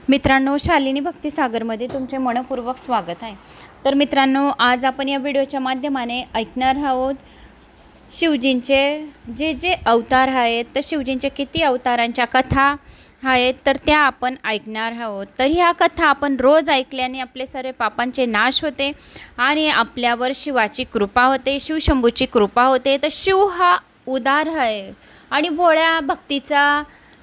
मित्रांनो, शालिनी भक्तिसागरमध्ये तुमचे मनपूर्वक स्वागत आहे। तर मित्रांनो, आज आपण या व्हिडिओच्या माध्यमाने ऐकणार आहोत शिवजींचे जे अवतार आहेत, तर शिवजींचे किती अवतारांच्या कथा आहेत तर त्या आपण ऐकणार आहोत। तर ह्या कथा आपण रोज ऐकल्याने आपले सर्व पापांचे नाश होते आणि आपल्यावर शिवाची कृपा होते, शिवशंभूची कृपा होते। तर शिव हा उदार आहे आणि भोळ्या भक्तीचा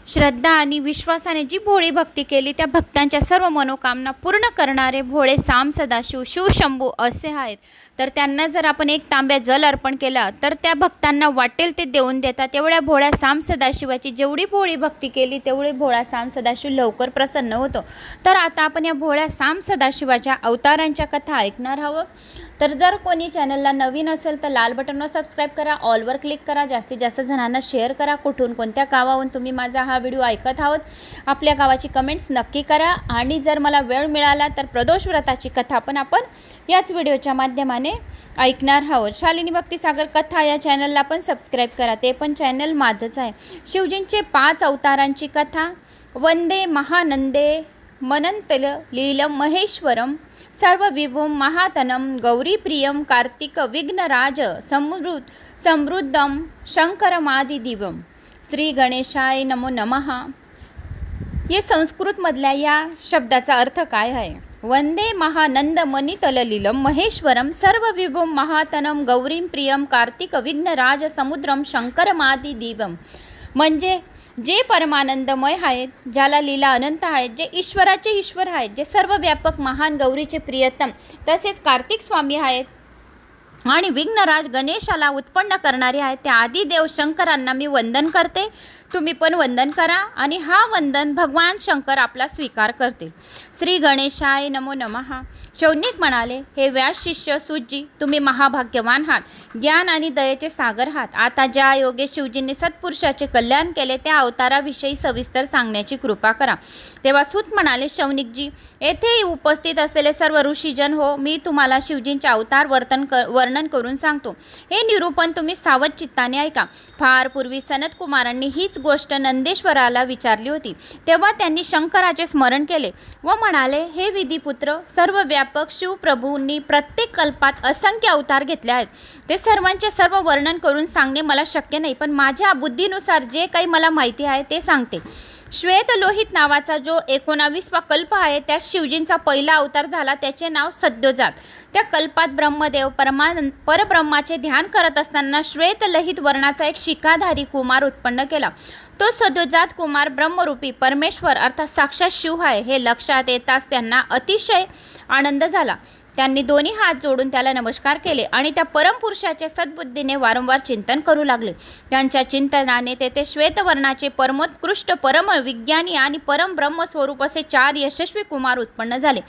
श्रद्धा आणि विश्वासाने जी भोळी भक्ती केली त्या भक्तांच्या सर्व मनोकामना पूर्ण करणारे भोळे साम सदाशिव शिवशंभू असे आहेत। तर त्यांना जर आपण एक तांब्या जल अर्पण केला तर त्या भक्तांना वाटेल ते देऊन देतात। एवढ्या भोळ्या साम सदाशिवाची जेवढी भोळी भक्ती केली तेवढी भोळा साम सदाशिव लवकर प्रसन्न होतो। तर आता आपण या भोळ्या साम सदाशिवाच्या अवतारांच्या कथा ऐकणार आहोत। तर जर कोणी चॅनलला नवीन असेल तर लाल बटनवर सबस्क्राइब करा, ऑलवर क्लिक करा, जास्तीत जास्त जणांना शेअर करा। कुठून कोणत्या गावाहून तुम्ही माझा हा व्हिडिओ ऐकत आहोत आपल्या गावाची कमेंट्स नक्की करा। आणि जर मला वेळ मिळाला तर प्रदोष व्रताची कथा पण आपण याच व्हिडिओच्या माध्यमाने ऐकणार आहोत। शालिनी भक्तिसागर कथा या चॅनलला पण सबस्क्राइब करा, ते पण चॅनल माझंच आहे। शिवजींचे 5 अवतारांची कथा। वंदे महानंदे मनंतल लीलम महेश्वरम सर्वविभुम महातनम गौरीप्रियम कार्तिक विघ्नराज समृद्धम शंकरमादिदिवम। श्री गणेशाय नमो नमः। ये संस्कृतमधल्या या शब्दाचा अर्थ काय आहे? वंदे महानंद मनितललीलम महेश्वरम सर्वविभुम महातनम गौरीम प्रियम कार्तिक विघ्नराज समुद्रम शंकरमादिदिवम। म्हणजे जे परमानंदमय आहेत, ज्याला लीला अनंत आहेत, जे ईश्वराचे ईश्वर आहेत, जे सर्वव्यापक महान गौरीचे प्रियतम तसेच कार्तिक स्वामी आहेत आणि विघ्नराज गणेशाला उत्पन्न करणारे आहेत, त्या आदिदेव शंकरांना मी वंदन करते। तुम्ही पण वंदन करा आणि हा वंदन भगवान शंकर आपला स्वीकार करतील। श्री गणेशाय नमो नमः। शौनिक म्हणाले, हे व्यास शिष्य सूतजी, तुम्ही महाभाग्यवान आहात, ज्ञान आणि दयेचे सागर आहात। आता ज्या योगे शिवजींनी सत्पुरुषाचे कल्याण केले त्या अवताराविषयी सविस्तर सांगण्याची कृपा करा। तेव्हा सूत म्हणाले, शौनिकजी, येथे उपस्थित असलेले सर्व ऋषीजन हो, मी तुम्हाला शिवजींचे अवतार वर्णन करून सांगतो। हे निरूपण तुम्ही सावध चित्ताने ऐका। फार पूर्वी सनत कुमारांनी हीच गोष्ट नंदेश्वराला विचारली होती। तेव्हा त्यांनी शंकराचे स्मरण केले व म्हणाले, हे विधिपुत्र, सर्व व्यापक शिवप्रभूंनी प्रत्येक कल्पात असंख्य अवतार घेतले आहेत। ते सर्वांचे सर्व वर्णन करून सांगणे मला शक्य नाही, पण माझ्या बुद्धीनुसार जे काही मला माहिती आहे ते सांगते। श्वेत लोहित नावाचा जो 19वा कल्प आहे त्यात शिवजींचा पहिला अवतार झाला, त्याचे नाव सद्योजात। त्या कल्पात ब्रह्मदेव परब्रह्माचे ध्यान करत असताना श्वेत लोहित वर्णाचा एक शिखाधारी कुमार उत्पन्न केला। तो सद्योजात कुमार ब्रह्मरूपी परमेश्वर अर्थात साक्षात शिव आहे हे लक्षात येताच त्यांना अतिशय आनंद झाला। त्यांनी दोन्ही हात जोडून त्याला नमस्कार केले आणि त्या परमपुरुषाच्या सद्बुद्धीने वारंवार चिंतन करू लागले। त्यांच्या चिंतनाने तेथे श्वेतवर्णाचे परमोत्कृष्ट परम विज्ञानी आणि परम ब्रह्म स्वरूप असे 4 यशस्वी कुमार उत्पन्न झाले।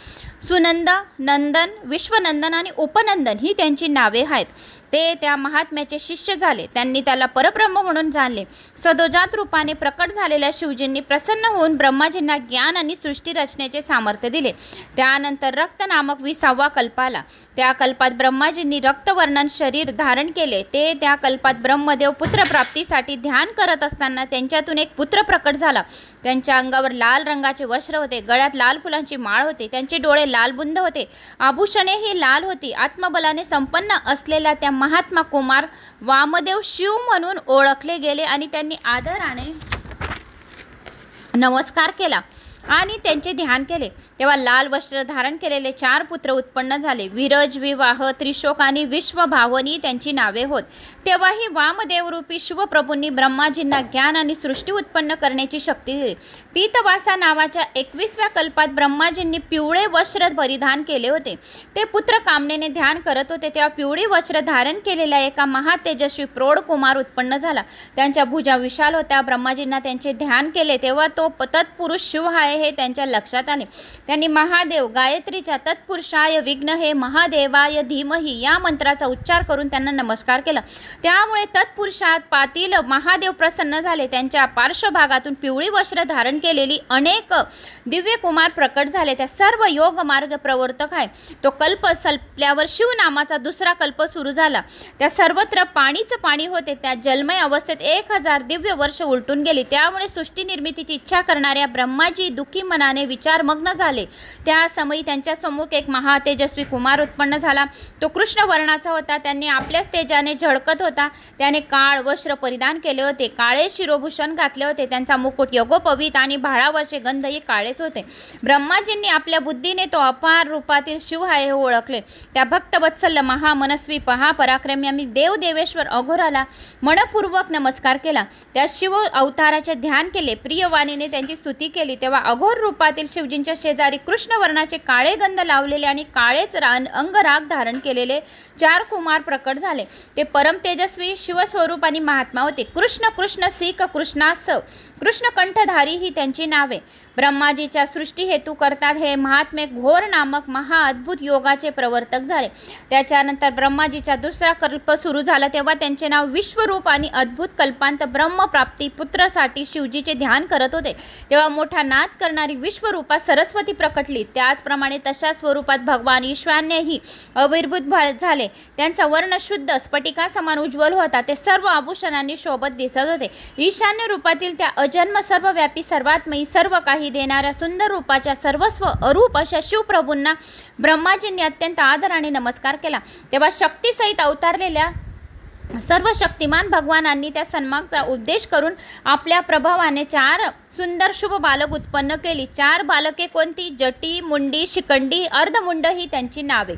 सुनंद, नंदन, विश्वनंदन आणि उपनंदन ही त्यांची नावे आहेत। ते त्या महात्म्याचे शिष्य झाले। त्यांनी त्याला परब्रह्म म्हणून जाणले। सदोजात रूपाने प्रकट झालेल्या शिवजींनी प्रसन्न होऊन ब्रह्माजींना ज्ञान आणि सृष्टी रचनेचे सामर्थ्य दिले। त्यानंतर रक्त नामक 20वा कल्प आला। त्या कल्पात ब्रह्माजींनी रक्तवर्णन शरीर धारण केले। ते त्या कल्पात ब्रह्मदेव पुत्रप्राप्तीसाठी ध्यान करत असताना त्यांच्यातून एक पुत्र प्रकट झाला। त्यांच्या अंगावर लाल रंगाचे वस्त्र होते, गळ्यात लाल फुलांची माळ होती, त्यांचे डोळे लालबुंद होते, आभूषणेही लाल होती। आत्मबलाने संपन्न असलेला त्या महात्मा कुमार वामदेव शिव म्हणून ओळखले गेले आणि त्यांनी आदराने नमस्कार केला आणि त्यांचे ध्यान केले। तेव्हा लाल वस्त्र धारण केलेले 4 पुत्र उत्पन्न झाले। विरज, विवाह, त्रिशोक आणि विश्वभावनी त्यांची नावे होत। तेव्हाही वामदेव रूपी शिवप्रभूंनी ब्रह्माजींना ज्ञान आणि सृष्टी उत्पन्न करण्याची शक्ती दिली। पीतवासा नावाच्या 21व्या कल्पात ब्रह्माजींनी पिवळे वस्त्र परिधान केले होते। ते पुत्र कामनेने ध्यान करत होते तेव्हा पिवळी वस्त्र धारण केलेला एका महातेजस्वी प्रौढ कुमार उत्पन्न झाला। त्यांच्या भुजा विशाल होत्या। ब्रह्माजींना त्यांचे ध्यान केले तेव्हा तो तत्पुरुष शिव आहे हे त्यांच्या लक्षात आले। त्यांनी महादेव गायत्रीच्या तत्पुरुषाय विघ्न हे महादेवाय धीमहि या मंत्राचा उच्चार करून त्यांना नमस्कार केला। त्यामुळे तत्पुरुषात पातील महादेव प्रसन्न झाले। त्यांच्या पार्श्वभागातून पिवळी वस्त्र धारण केलेली अनेक दिव्य कुमार प्रकट झाले। त्या सर्व योग मार्ग प्रवर्तक आहे। तो कल्प संपल्यावर शिव नामाचा दुसरा कल्प सुरू झाला। त्या सर्वत्र पाणीच पाणी होते। त्या जलमय अवस्थेत 1000 दिव्य वर्ष उलटून गेली। त्यामुळे सृष्टी निर्मितीची इच्छा करणाऱ्या ब्रह्माजी दुःखी मनाने विचारमग्न झाले. त्या समयी त्यांच्या सम्मुख एक महातेजस्वी कुमार उत्पन्न झाला. तो कृष्ण वर्णाचा होता. त्यांनी आपल्याच तेजाने झळकत होता. त्याने काळ वस्त्र परिधान केले होते, काळे शिरोभूषण घातले होते. त्यांचा मुकुट यज्ञोपवीत आणि भाळावरचे गंधही काळेच होते. ब्रह्माजींनी आपल्या बुद्धीने तो अपार रूपातील शिव आहे हे ओळखले. त्या भक्तवत्सल महामनस्वी पराक्रमी आम्ही देव देवेश्वर अघोराला मनपूर्वक नमस्कार केला. त्या शिव अवताराचे ध्यान केले. प्रियवाणीने त्यांची स्तुती केली. तेव्हा अघोर रूपातील शिवजींच्या शेजारी कृष्ण वर्णाचे काळे गंध लावलेले आणि काळेच अंगराग धारण केलेले 4 कुमार प्रकट झाले. ते परम तेजस्वी शिवस्वरूप आणि महात्मा होते. कृष्ण कृष्ण सीक कृष्णास कृष्णकंठधारी ही त्यांची नावे. ब्रह्माजीच्या सृष्टी हेतू करतात हे महात्मे घोर नामक महाअद्भुत योगाचे प्रवर्तक झाले. त्याच्यानंतर ब्रह्माजीचा दुसरा कल्प सुरू झाला. तेव्हा त्यांचे नाव विश्वरूप आणि अद्भुत कल्पांत ब्रह्मप्राप्ती पुत्रासाठी शिवजीचे ध्यान करत होते. तेव्हा मोठा नाद करणारी विश्वरूपात सरस्वती प्रकटली. त्याचप्रमाणे तशा स्वरूपात भगवान ईशान्यही आविर्भूत झाले. त्यांचा वर्ण शुद्ध स्फटिका समान उज्ज्वल होता. ते सर्व आभूषणांनी शोभत दिसत होते. ईशान्य रूपातील त्या अजन्म सर्वव्यापी सर्वात्मयी सर्व काही देणाऱ्या सुंदर रूपाच्या सर्वस्व अरूप अशा शिवप्रभूंना ब्रह्माजींनी अत्यंत आदराने नमस्कार केला. तेव्हा शक्तीसहित अवतारलेल्या सर्व शक्तिमान भगवानांनी त्या सन्मानाचा उद्देश करून आपल्या प्रभावाने 4 सुंदर शुभ बालक उत्पन्न केली. 4 बालके कोणती? जटी, मुंडी, शिखंडी, अर्धमुंड ही त्यांची नावे.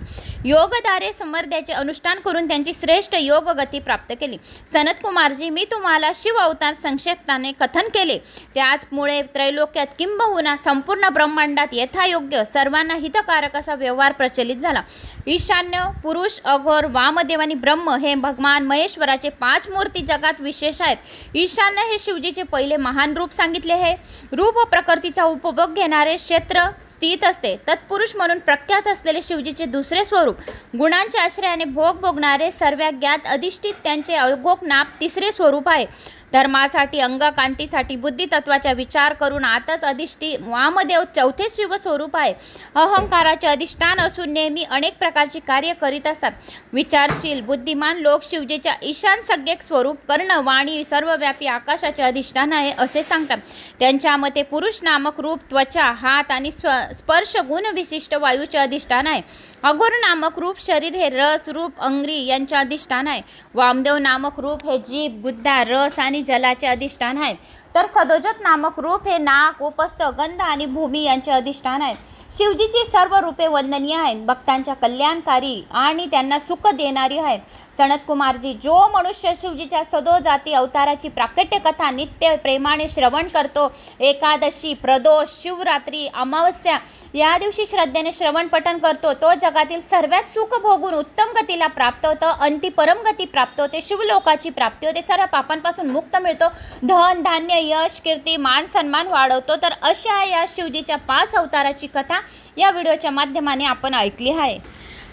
योगधारे समर्ध्याचे अनुष्ठान करून त्यांची श्रेष्ठ योग गती प्राप्त केली. सनत कुमारजी, मी तुम्हाला शिव अवतार संक्षेपाने कथन केले. त्याचमुळे त्रैलोक्यात किंबहुना संपूर्ण ब्रह्मांडात यथायोग्य सर्वांना हितकारक असा व्यवहार प्रचलित झाला. ईशान्य, पुरुष, अघोर, वामदेव आणि ब्रह्म हे भगवान महेश्वराचे 5 मूर्ती जगात विशेष आहेत. ईशान्य हे शिवजीचे पहिले महान रूप सांगितले. हे रूप व प्रकृतीचा उपभोग घेणारे क्षेत्र स्थित असते. तत्पुरुष म्हणून प्रख्यात असलेले शिवजीचे दुसरे स्वरूप गुणांच्या आश्रयाने भोग भोगणारे सर्वज्ञात अधिष्ठित त्यांचे अघोर नाम तिसरे स्वरूप आहे. धर्मासाठी अंगकांतीसाठी बुद्धितत्वाचा विचार करून आतच अधिष्ठी वामदेव चौथे शिवस्वरूप आहे. अहंकाराचे अधिष्ठान असून नेहमी अनेक प्रकारची कार्य करीत असतात. विचारशील बुद्धिमान लोक शिवजीच्या ईशान सज्ञक स्वरूप कर्ण वाणी सर्वव्यापी आकाशाचे अधिष्ठान आहे असे सांगतात. त्यांच्या मते पुरुष नामक रूप त्वचा, हात आणि स्पर्श गुण विशिष्ट वायूचे अधिष्ठान आहे. अघोर नामक रूप शरीर हे रस रूप अंग्री यांचे अधिष्ठान आहे. वामदेव नामक रूप हे जीभ, गुद्दा, रस आणि जलाचे अधिष्ठान आहेत. तर सदोजत नामक रूप हे नाक, उपस्थ, गंध आणि भूमी यांचे अधिष्ठान आहेत. शिवजीची सर्व रूपे वंदनीय आहेत, भक्तांच्या कल्याणकारी आणि त्यांना सुख देणारी आहेत. सनत कुमारजी, जो मनुष्य शिवजीच्या सदोजाती अवताराची प्राकट्य कथा नित्य प्रेमाने श्रवण करतो, एकादशी, प्रदोष, शिवरात्री, अमावस्या या दिवशी श्रद्धेने श्रवण पठण करतो, तो जगातील सर्वात सुख भोगून उत्तम गतीला प्राप्त होतो, अंती परम गती प्राप्त होते, शिवलोकाची प्राप्ती होते, सर्व पापांपासून मुक्त मिळतो, धन धान्य यश कीर्ती मान सन्मान वाढवतो. तर अशा या शिवजीच्या 5 अवताराची कथा या व्हिडिओच्या माध्यमाने आपण ऐकली आहे.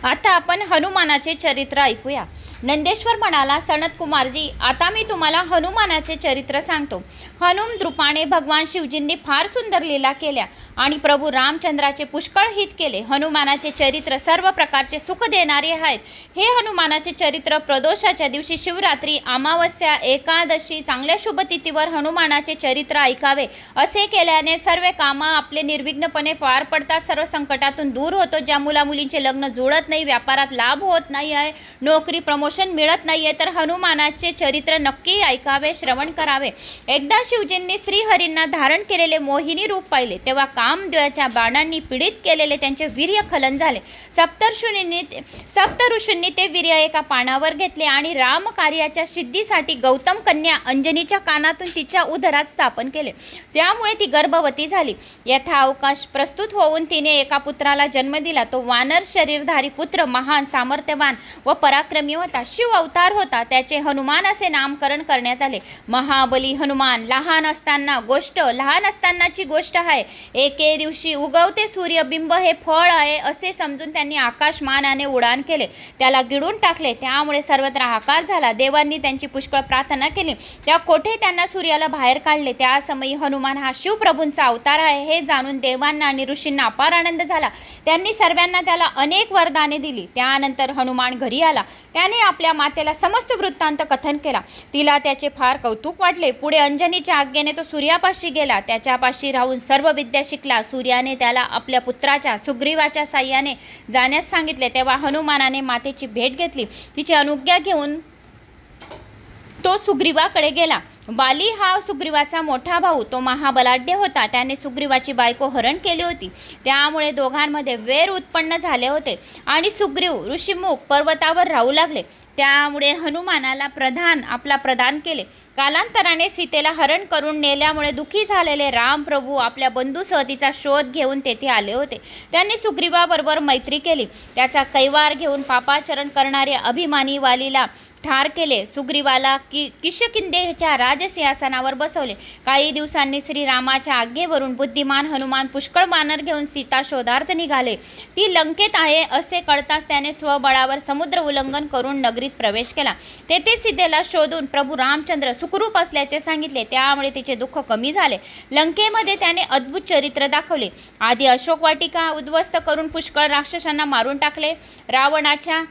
आता आपण हनुमानाचे चरित्र ऐकूया. नंदेश्वर म्हणाला, सनत कुमारजी, आता मी तुम्हाला हनुमानाचे चरित्र सांगतो. हनुम द्रुपाने भगवान शिवजींनी फार सुंदर लीला केल्या आणि प्रभू रामचंद्राचे पुष्कळ हित केले. हनुमानाचे चरित्र सर्व प्रकारचे सुख देणारे आहेत. हे हनुमानाचे चरित्र प्रदोषाच्या दिवशी, शिवरात्री, अमावस्या, एकादशी चांगल्या शुभ तिथीवर हनुमानाचे चरित्र ऐकावे. असे केल्याने सर्व कामं आपले निर्विघ्नपणे पार पडतात, सर्व संकटातून दूर होतो. ज्या मुलामुलींचे लग्न जुळत नाही, व्यापारात लाभ होत नाही आहे, नोकरी प्रमोशन मिळत नाहीये, तर हनुमानाचे चरित्र नक्की ऐकावे, श्रवण करावे. एकदा शिवजींनी श्रीहरींना धारण केलेले मोहिनी रूप पाहिले. तेव्हा कामदेवाच्या बाणांनी पीडित केलेले त्यांचे वीर्य खलन झाले. सप्तऋषींनी ते वीर्य एका पानावर घेतले आणि रामकार्याच्या सिद्धीसाठी गौतम कन्या अंजनीच्या कानातून तिच्या उदरात स्थापन केले. त्यामुळे ती गर्भवती झाली. यथा अवकाश प्रस्तुत होऊन तिने एका पुत्राला जन्म दिला. तो वानर शरीरधारी पुत्र महान सामर्थ्यवान व पराक्रमी होता. शिव अवतार होता. त्याचे हनुमान असे नामकरण करण्यात आले. महाबली हनुमान. लहान असतानाची गोष्ट आहे. एके दिवशी उगवते सूर्यबिंब हे फळ आहे असे समजून त्यांनी आकाशमानाने उडान केले. त्याला गिळून टाकले. त्यामुळे सर्वत्र हाकार झाला. देवांनी त्यांची पुष्कळ प्रार्थना केली. त्या कोठे त्यांना सूर्याला बाहेर काढले. त्या समयी हनुमान हा शिवप्रभूंचा अवतार आहे हे जाणून देवांना आणि ऋषींना अपार आनंद झाला. त्यांनी सर्वांना त्याला अनेक वरदाने दिली. त्यानंतर हनुमान घरी आला. त्याने आपल्या मातेला समस्त वृत्तांत कथन केला. तिला त्याचे फार कौतुक वाटले. पुढे अंजनीच्या आज्ञेने तो सूर्यापाशी गेला. त्याच्यापाशी राहून सर्व विद्या शिकला. सूर्याने त्याला आपल्या पुत्राच्या सुग्रीवाच्या साह्याने जाण्यास सांगितले. तेव्हा हनुमानाने मातेची भेट घेतली. तिची अनुज्ञा घेऊन तो सुग्रीवाकडे गेला. बाली हा सुग्रीवाचा मोठा भाऊ. तो महाबलाढ्य होता. त्याने सुग्रीवाची बायको हरण केली होती. त्यामुळे दोघांमध्ये वैर उत्पन्न झाले होते आणि सुग्रीव ऋषीमुख पर्वतावर राहू लागले. त्यामुळे हनुमानाला आपला प्रदान केले. कालांतराने सीतेला हरण करून नेल्यामुळे दुःखी झालेले रामप्रभू आपल्या बंधूसह तिचा शोध घेऊन तेथे आले होते. त्यांनी सुग्रीवाबरोबर मैत्री केली. त्याचा कैवार घेऊन पापाचरण करणारे अभिमानी वालीला ठार केले. सुग्रीवाला किष्किंधेच्या राजसिंहासनावर बसवले. काही दिवसांनी श्रीरामाच्या आज्ञेवरून बुद्धिमान हनुमान पुष्कळ बानर घेऊन सीता शोधार्थ निघाले. ती लंकेत आहे असे कळताच त्याने स्वबळावर समुद्र उल्लंघन करून नगरीत प्रवेश केला. तेथे सीतेला शोधून प्रभू रामचंद्र सुखरूप असल्याचे सांगितले. त्यामुळे तिचे दुःख कमी झाले. लंकेमध्ये त्याने अद्भुत चरित्र दाखवले. आधी अशोक वाटिका उद्ध्वस्त करून पुष्कळ राक्षसांना मारून टाकले. रावणाच्या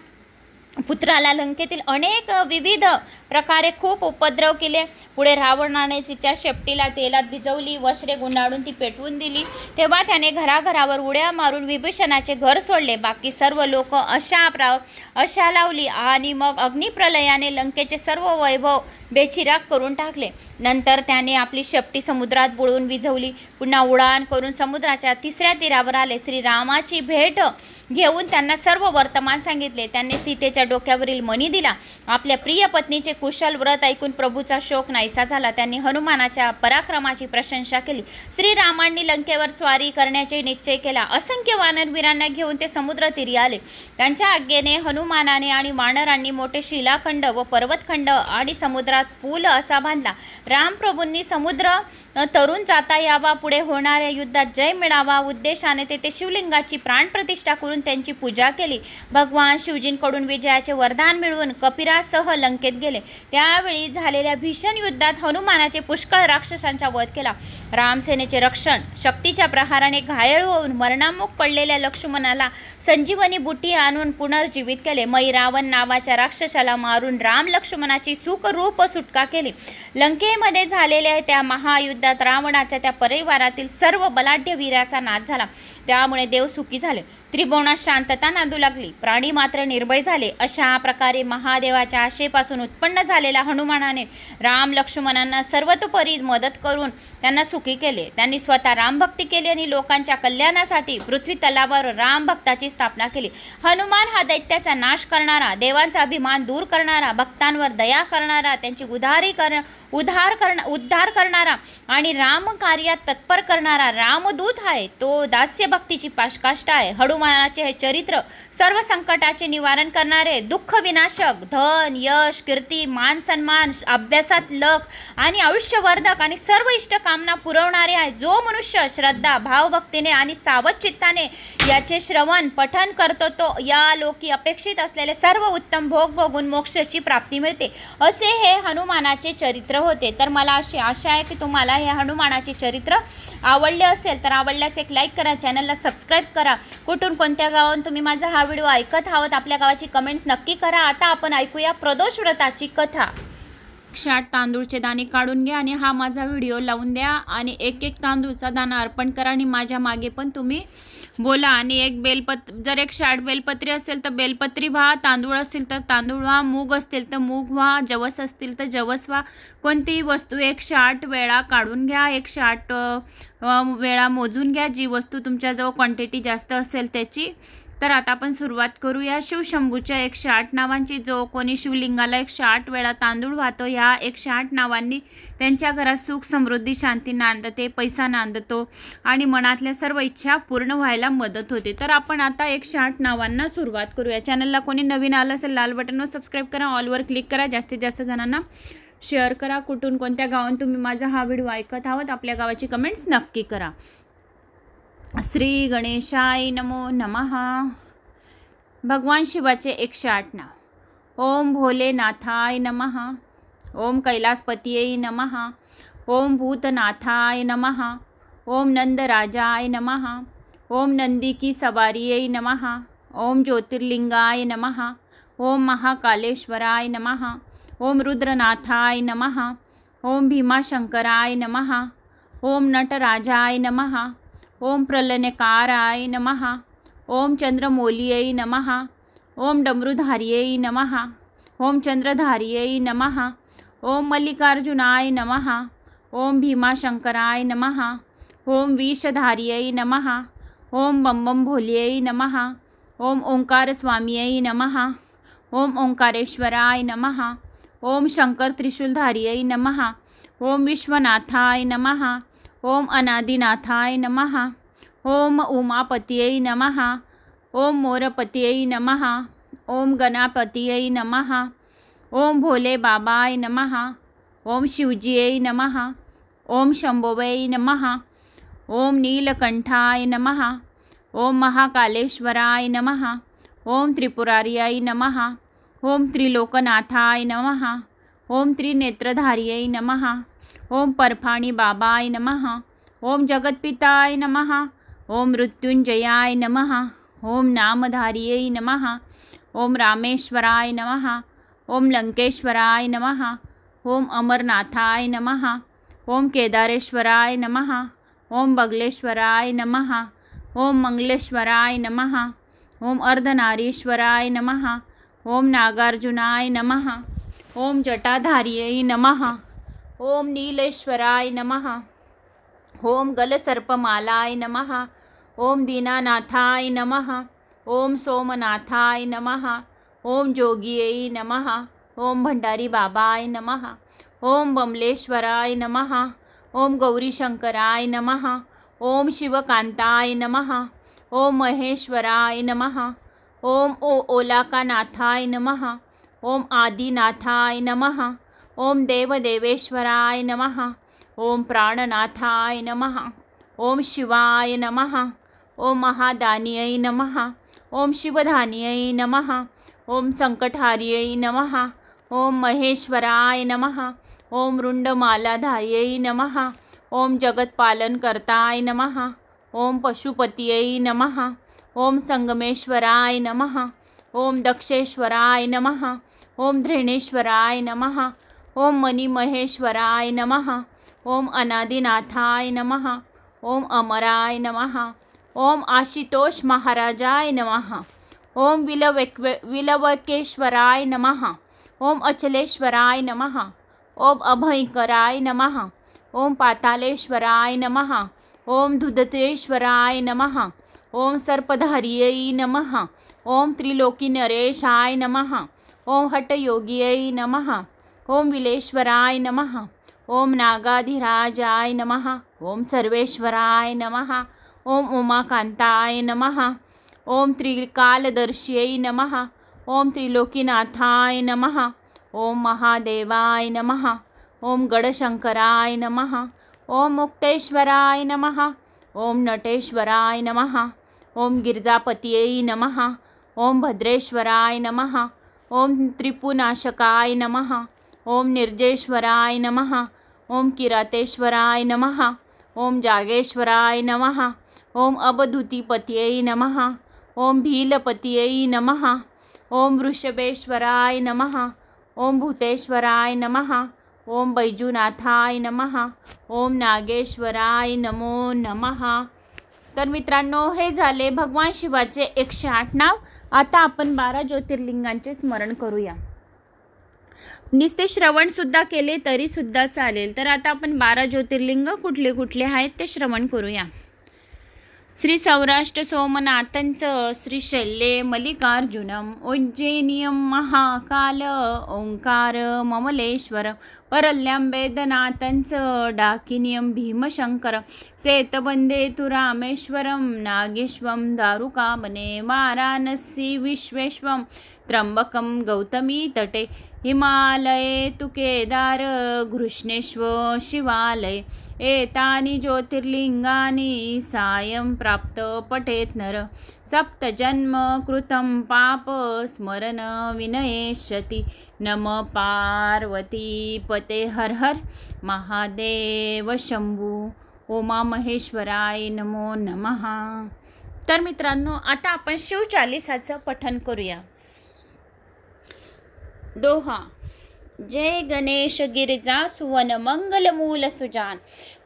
पुत्राला लंकेतील अनेक विविध प्रकारे खूप उपद्रव केले. पुढे रावणाने तिच्या शेपटीला तेलात भिजवली. वस्त्रे गुंडाळून ती पेटवून दिली. तेव्हा त्याने घराघरावर उड्या मारून विभीषणाचे घर सोडले. बाकी सर्व लोक अशा लावली आणि मग अग्निप्रलयाने लंकेचे सर्व वैभव बेचिराग करून टाकले. नंतर त्याने आपली शेपटी समुद्रात बुडवून विझवली. पुन्हा उडाण करून समुद्राच्या तिसऱ्या तीरावर आले. श्रीरामाची भेट घेऊन त्यांना सर्व वर्तमान सांगितले. त्यांनी सीतेच्या डोक्यावरील मणी दिला. आपल्या प्रिय पत्नीचे कुशल व्रत ऐकून प्रभूचा शोक नाहीसा झाला. त्यांनी हनुमानाच्या पराक्रमाची प्रशंसा केली. श्रीरामांनी लंकेवर स्वारी करण्याचे निश्चय केला. असंख्य वानरवीरांना घेऊन ते समुद्र तीरी आले. त्यांच्या आज्ञेने हनुमानाने आणि वानरांनी मोठे शिलाखंड व पर्वतखंड आणि समुद्रात पूल असा बांधला. रामप्रभूंनी समुद्र तरुण जाता यावा. पुढे होणाऱ्या युद्धात जय मिळावा उद्देशाने तेथे शिवलिंगाची प्राणप्रतिष्ठा करून त्यांची पूजा केली. भगवान शिवजींकडून विजयाचे वरदान मिळवून कपिरासह लंकेत गेले. त्यावेळी झालेल्या भीषण युद्धात हनुमानाचे पुष्कळ राक्षसांचा वध केला. रामसेनेचे रक्षण शक्तीच्या प्रहाराने घायल होऊन मरणामुख पडलेल्या लक्ष्मणाला संजीवनी बुटी आणून पुनर्जीवित केले. मै रावण नावाच्या राक्षसाला मारून राम लक्ष्मणाची सुखरूप सुटका केली. लंकेमध्ये झालेल्या त्या महायुद्धात रावणाच्या त्या परिवारातील सर्व बलाढ्य वीराचा नाश झाला. त्यामुळे देव सुखी झाले. त्रिभुवनात शांतता नांदू लागली. प्राणी मात्र निर्भय झाले. अशा प्रकारे महादेवाच्या आशेपासून उत्पन्न झालेल्या हनुमानाने राम लक्ष्मणांना सर्वतोपरी मदत करून त्यांना सुखी केले. त्यांनी स्वतः रामभक्ती केली आणि लोकांच्या कल्याणासाठी पृथ्वी तलावर रामभक्ताची स्थापना केली. हनुमान हा दैत्याचा नाश करणारा, देवांचा अभिमान दूर करणारा, भक्तांवर दया करणारा, त्यांची उद्धार करणारा आणि राम कार्यात तत्पर करणारा रामदूत आहे. तो दास्य भक्तीची पराकाष्ठा आहे. हनुमानाचे हे चरित्र सर्व संकटाचे निवारण करणारे, दुःख विनाशक, धन यश कीर्ती मान सन्मान अभ्यासात लख आणि आयुष्यवर्धक आणि सर्व इष्टकामना पुरवणारे आहे. जो मनुष्य श्रद्धा भावभक्तीने आणि सावध चित्ताने याचे श्रवण पठन करतो तो या लोकी अपेक्षित असलेले सर्व उत्तम भोग भोगून मोक्षाची प्राप्ती मिळते. असे हे हनुमानाचे चरित्र होते. तर मला अशी आशा आहे की तुम्हाला हे हनुमानाचे चरित्र आवडले असेल तर आवडल्यास एक लाईक करा, चॅनलला सबस्क्राईब करा. कुठून कोणत्या गावाहून तुम्ही माझा हा व्हिडिओ ऐकत आहोत आपल्या गावाची कमेंट्स नक्की करा. आता आपण ऐकूया प्रदोष व्रताची कथा. 108 तांदूळचे दाणे काढून घ्या आणि हा माझा व्हिडिओ लावून द्या आणि एक तांदूळचा दाणा अर्पण करा आणि माझ्या मागे पण तुम्ही बोला. आणि जर 108 बेलपत्री असेल तर बेलपत्री व्हा, तांदूळ असतील तर तांदूळ व्हा, मूग असतील तर मूग व्हा, जवस असतील तर जवस व्हा. कोणतीही वस्तू 108 वेळा काढून घ्या, 108 वेळा मोजून घ्या, जी वस्तू तुमच्याजवळ क्वांटिटी जास्त असेल त्याची. तर आता आपण सुरुवात करूया शिवशंभूच्या 108 नावांची. जो कोणी शिवलिंगाला 108 वेळा तांदूळ वाहतो ह्या 108 नावांनी त्यांच्या घरात सुख समृद्धी शांती नांदते, पैसा नांदतो आणि मनातल्या सर्व इच्छा पूर्ण व्हायला मदत होते. तर आपण आता 108 नावांना सुरुवात करूया. चॅनलला कोणी नवीन आलं असेल लाल बटनवर सबस्क्राईब करा, ऑलवर क्लिक करा, जास्तीत जास्त जणांना शेअर करा. कुठून कोणत्या गावात तुम्ही माझा हा व्हिडिओ ऐकत आहोत आपल्या गावाची कमेंट्स नक्की करा. श्री गणेशाय नमो नमः. भगवान शिवाचे 108 नाव. ओम भोलेनाथाय नमः. ओम कैलासपतीये नमः. ओम भूतनाथाय नमः. ओम नंदराजाय नमः. ओम नंदी की सवारिये नमः. ओम ज्योतिर्लिंगाय नमः. ओम महाकालेश्वराय नमः। ओम रुद्रनाथाय नमः। ओम भीमाशंकराय नमः। ओम नटराजाय नमः। ओम प्रलयकाराय नमः। ओम चंद्रमौलियै नमः। ओम डमरुधार्यै नमः। ओम चंद्रधार्यै नमः। ओम मल्लिकार्जुनाय नमः। ओम भीमाशंकराय नमः। ओम विषधार्यै नमः। ओम बम बम भोल्यै नमः। ओम ओंकार स्वामियै नमः। ओम ओंकारेश्वराय नमः। ओम शंकर त्रिशूलधार्यै नमः। ओम विश्वनाथाय नमः। ओम अनादिनाथाय नमः। ओम उमापत्यै नमः। ओम मोरपत्यै नमः। ओम गणापत्यै नमः। ओम भोले बाबाय नमः। ओम शिवजीयै नमः। ओम शंभोवै नमः। ओम नीलकंठाय नमः। ओम महाकालेश्वराय नमः। ओम त्रिपुरार्याय नमः। ओम त्रिलोकनाथाय नमः। ओम त्रिनेत्रधार्यै नमः। ओम परफाणी बाबाय नमः। ओम जगत्पिताय नमः। ओम मृत्युंजयाय नमः। ओम नामधार्यै नमः। ओम रामेश्वराय नमः। ओम लंकेश्वराय नमः। ओम अमरनाथाय नमः। ओम केदारेश्वराय नमः। ओम बगलेश्वराय नमः। ओम मंगलेश्वराय नमः। ओम अर्धनारीश्वराय नमः। ओम नागार्जुनाय नमः। ओम जटाधार्यै नमः। ओम नीलेश्वराय नमः। ओम गलसर्पमालाय नमः। ओम दीनानाथाय नमः। ओम सोमनाथाय नमः। ओम जोगियै नमः। ओम भंडारी बाबाय नमः। ओम बमलेश्वराय नमः। ओम गौरीशंकराय नमः। ओम शिवकांताय नमः। ओम महेश्वराय नमः। ओम ओलाकानाथाय नमः। ओम आदिनाथाय नमः। ओम देवदेवेश्वराय नमः। ओम प्राणनाथाय नमः। ओम शिवाय नमः। ओम महादान्यै नमः। ओम शिवधान्यै नमः। ओम संकटहार्यै नमः। ओम महेश्वराय नमः। ओम रुंडमालाधार्यै नमः। ओम जगत्पालनकर्ताय नमः। ओम पशुपत्यै नमः। ओम संगमेश्वराय नमः। ओम दक्षेश्वराय नमः। ओम धृणेश्वराय नमः। ओम मणिमहेश्वराय नमः। ओम अनादिनाथाय नमः। ओम अमराय नमः। ओम आशुतोष महाराजाय नमः। ओम विलवकेश्वराय नमः। ओम अचलेश्वराय नमः। ओम अभयंकराय नमः। ओम पातालेश्वराय नमः। ओम धुधतेश्वराय नमः। ओम सर्पधार्यै नमः। ओम त्रिलोकीनरेशाय नमः। ओम हठयोगियै नमः। ओम विलेश्वराय नमः। ओम नागाधिराजाय नमः। ओम सर्वेश्वराय नमः। ओम उमाकांताय नमः। ओम त्रिकालदर्श्यै नमः। ओम त्रिलोकीनाथाय नमः। ओम महादेवाय नमः। ओम गडशंकराय नमः। ओम मुक्तेश्वराय नमः। ओम नटेश्वराय नमः। ओम गिरिजापत्यै नमः। ओम भद्रेश्वराय नमः। ओम त्रिपुनाशकाय नमः। ओम निर्जेश्वराय नमः। ओम किरातेश्वराय नमः। ओम जागेश्वराय नमः। ओम अवधूतिपत्यै नमः। ओम भीलपत्यै नमः। ओम वृषभेश्वराय नमः। ओम भूतेश्वराय नमः। ओम बैजूनाथाय नमः। ओम नागेश्वराय नमो नमः। तर मित्रांनो, हे झाले भगवान शिवाचे 108 नाव। आता आपण 12 ज्योतिर्लिंगांचे स्मरण करूया। नुसते श्रवणसुद्धा केले तरीसुद्धा चालेल। तर आता आपण 12 ज्योतिर्लिंग कुठले कुठले आहेत ते श्रवण करूया। श्री सौराष्ट्र सोमनाथंचं, श्रीशैल्ये मल्लिकार्जुनम, उज्जैनियम महाकाल, ओंकार ममलेश्वर, परल्यं वेदनाथंचं, डाकिनियम भीमशंकर, सेतबंधे तु रामेश्वरम, नागेश्वम दारुकामने, वाराणसी विश्वेश्वम, त्र्यंबकम गौतमी तटे, हिमालये तु केदार, घृष्णेश्वर शिवालय, एतानि ज्योतिर्लिंगानि सायं प्राप्त पठेत नर, सप्तजन्म कृतं पाप स्मरण विनयेष्यति। नम पार्वती पते हर हर महादेव शंभू, उमा महेश्वराय नमो नमः। तर मित्रांनो, आता आपण शिवचालिसाचं पठण करूया। दोहा। जय गणेश गिरिजा सुवन मंगल मूल सुजान,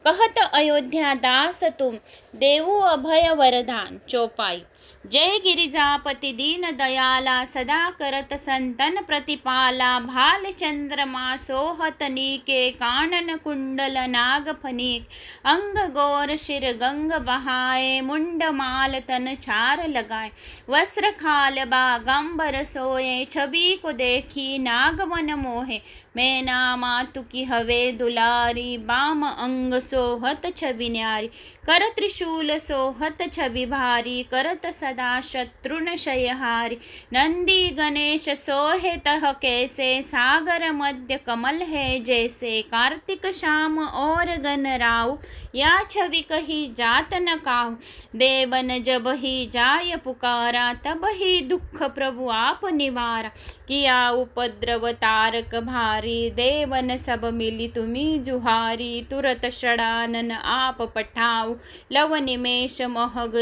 कहत अयोध्या दास तुम देवु अभय वरदान। चौपाई। जय गिरिजापति दीन दयाला, सदा करत संतन प्रतिपाला। भाल चंद्रमा सोहत नीके, कानन कुंडल नाग फनीक। अंग गौर शिर गंग बहाए, मुंड माल तन चार लगाए। वस्त्र खाल बागंबर सोए, छवि को देखी नाग मन मोहे। मैना मातु की हवे दुलारी, बाम अंग सोहत छवि न्यारी। कर त्रिशूल सोहत छवि भारी, करत सदा शत्रुन शयहारी। नंदी गणेश सोहे तह कैसे, सागर मध्य कमल है जैसे। कार्तिक शाम और गण राउ, या छवि कही जात न काहू। देवन जब ही जाय पुकारा, तब ही दुख प्रभु आप निवारा। किया उपद्रव तारक भारी, देवन सब मिली तुम्ही जुहारी। तुरत षडानन आप पठाऊ, लव निमेष महग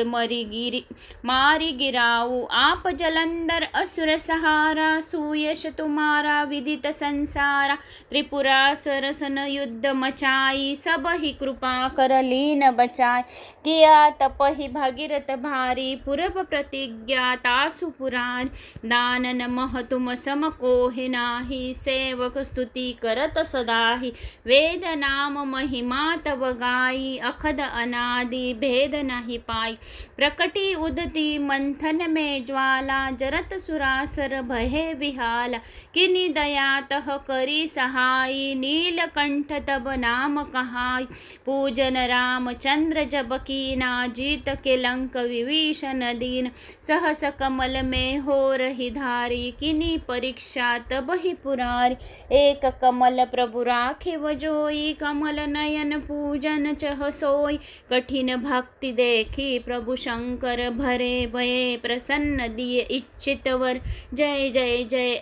मारी गिराऊ। आप जलंधर असुर सहारा, सुयश तुम्हारा विदित संसारा। त्रिपुरा सरसन युद्ध मचाई, सब ही कृपा कर लीन बचाई। किया तप ही भागीरथ भारी, पूर्व प्रतिज्ञा तासु पुरारी। दानन मह तुम सम कोहि नाही, सेवक स्तुति करत सदाहि। वेद नाम महिमा तव गाई, अखद अनादि भेद नहीं पाई। प्रकटी उदती मंथन में ज्वाला, जरत सुरासर भये विहाला। किनि दया तह करी सहाई, नीलकंठ तब नाम कहाई। पूजन राम चंद्र जब कीना, जीत के लंक विभीषण दीन। सहस कमल में हो रही धारी, किनि परीक्षा तब ही पुरारी। एक कमल प्रभु राखे वजोई, कमल नयन पूजन चह सोई। कठिन भक्ति देखी प्रभु शंकर, भरे भये प्रसन्न दिए इच्छित वर। जय जय जय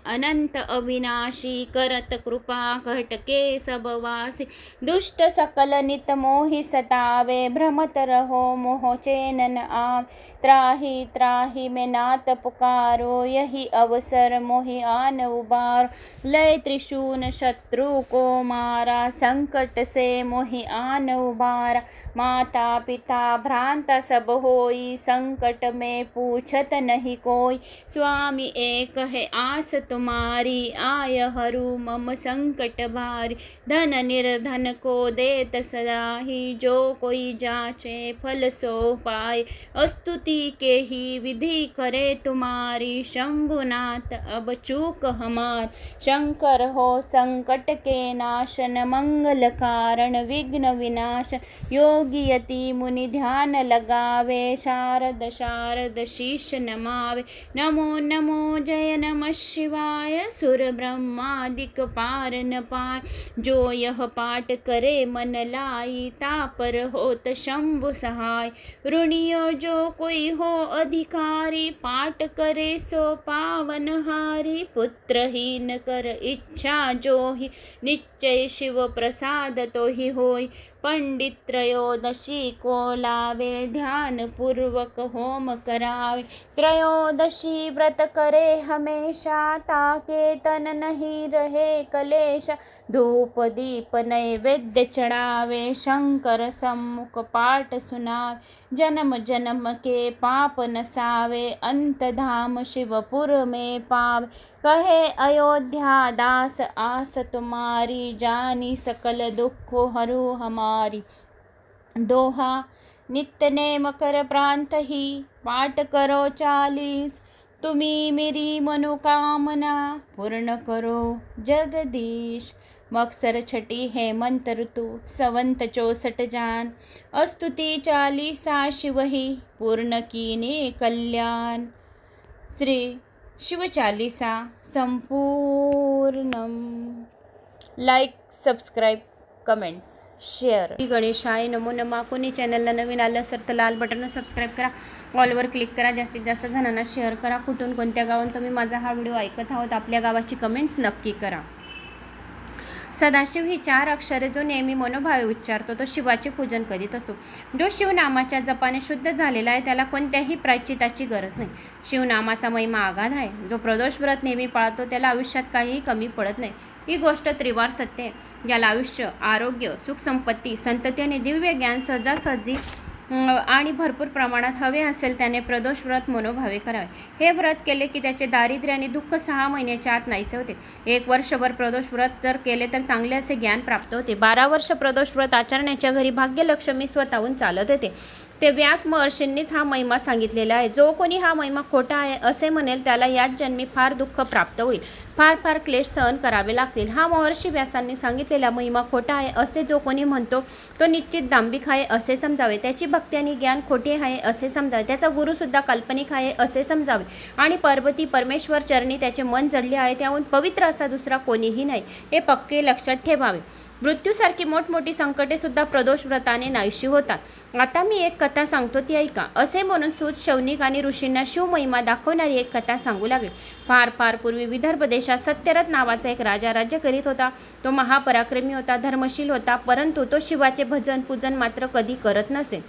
अनंत अविनाशी, करत कृपा घटके सब वासी। दुष्ट सकल नित मोहि सतावे, भ्रमत रहो मोह चैन न आवे। त्राहि त्राहि में नाथ पुकारो, यही अवसर मोहि आन उबारो। लय त्रिशूल शत्रु को मारा, संकट से मोहि आन उबारा। माता पिता भ्रांत सब होई, संकट में पूछत नहीं कोई। स्वामी एक है आस तुम्हारी, आय हरू मम संकट भारी। धन निर्धन को देत सदा ही, जो कोई जाचे फल सो पाए। स्तुति के ही विधि करे तुम्हारी, शंभुनाथ अब चूक हमार। शंकर हो संकट के नाशन, मंगल कारण विघ्न विनाशन। योगी यति मुनि ध्यान लगावे, शारद शारद शीश नमावे। नमो नमो जय नमः शिवाय, सुर ब्रह्मादिक पार न पाए। जो यह पाठ करे मन लाई, तापर होत शंभु सहाय। ऋणियो जो कोई हो अधिकारी, पाठ करे सो पावन हारी। पुत्रहीन कर इच्छा जो ही, निश्चय शिव प्रसाद तो ही होय। पंडित त्रयोदशी को लावे, ध्यान पूर्वक होम करावे। त्रयोदशी व्रत करे हमेशा, ताके तन नहीं रहे कलेश। धूप दीप नैवेद्य चढ़ावे, शंकर सम्मुख पाठ सुनावे। जन्म जन्म के पाप नसावे, अंत धाम शिवपुर में पावे। कहे अयोध्या दास आस तुम्हारी, जानी सकल दुख हरू हमारी। दोहा। नित्य नेम कर प्रांत ही, पाठ करो 40। तुम्ही मेरी मनोकामना, पूर्ण करो जगदीश। मक्सर छठी है मंत्र ऋतु, संवत 64 जान। स्तुति 40 शिव ही, पूर्ण कीने कल्याण। श्री शिव 40 संपूर्णम। Like, subscribe, comments, share. गणेशाय नमो नमः. कोणी चॅनलला नवीन आलं असेल तर लाल बटनवर सबस्क्राईब करा, ऑलवर क्लिक करा, जास्तीत जास्त जणांना शेअर करा. कुठून कोणत्या गावात तुम्ही माझा हा व्हिडिओ ऐकत आहोत, आपल्या गावाची कमेंट्स नक्की करा. सदाशिव ही 4 अक्षरे जो नेहमी मनोभावे उच्चारतो तो शिवाचे पूजन करीत असतो. जो शिवनामाच्या जपाने शुद्ध झालेला आहे त्याला कोणत्याही प्रायश्चिताची गरज नाही. शिवनामाचा महिमा अगाध आहे. जो प्रदोष व्रत नेहमी पाळतो त्याला आयुष्यात काहीही कमी पडत नाही. ही गोष्ट त्रिवार सत्य आहे. ज्याला आयुष्य, आरोग्य, सुख, संपत्ती, संतती आणि दिव्य ज्ञान सहजासहजी आणि भरपूर प्रमाणात हवे असेल त्याने प्रदोष व्रत मनोभावे करावे. हे व्रत केले की त्याचे दारिद्र्य आणि दुःख 6 महिन्याच्या आत नाहीसे होते. 1 वर्षभर प्रदोष व्रत जर केले तर चांगले असे ज्ञान प्राप्त होते. 12 वर्ष प्रदोष व्रत आचरण्याच्या घरी भाग्यलक्ष्मी स्वतःहून चालत येते. ते व्यास महर्षींनीच हा महिमा सांगितलेला आहे. जो कोणी हा महिमा खोटा आहे असे म्हणेल त्याला याच जन्मी फार दुःख प्राप्त होईल, फार क्लेश सहन करावे लागतील. हा महर्षी व्यासांनी सांगितलेला महिमा खोटा आहे असे जो कोणी म्हणतो तो निश्चित दांभिक आहे असे समजावे. त्याची भक्ती आणि ज्ञान खोटे आहे असे समजावे. त्याचा गुरुसुद्धा काल्पनिक आहे असे समजावे. आणि पार्वती परमेश्वर चरणी त्याचे मन जडले आहे, त्याहून पवित्र असा दुसरा कोणीही नाही हे पक्के लक्षात ठेवावे. मृत्यूसारखी मोठमोठी संकटे सुद्धा प्रदोष व्रताने नाहीशी होतात. आता मी एक कथा सांगतो ती ऐका. असे म्हणून सूत शौनिक आणि ऋषींना शिवमहिमा दाखवणारी एक कथा सांगू लागले. फार पूर्वी विदर्भ देशात सत्यरथ नावाचा एक राजा राज्य करीत होता. तो महापराक्रमी होता, धर्मशील होता, परंतु तो शिवाचे भजन पूजन मात्र कधी करत नसे.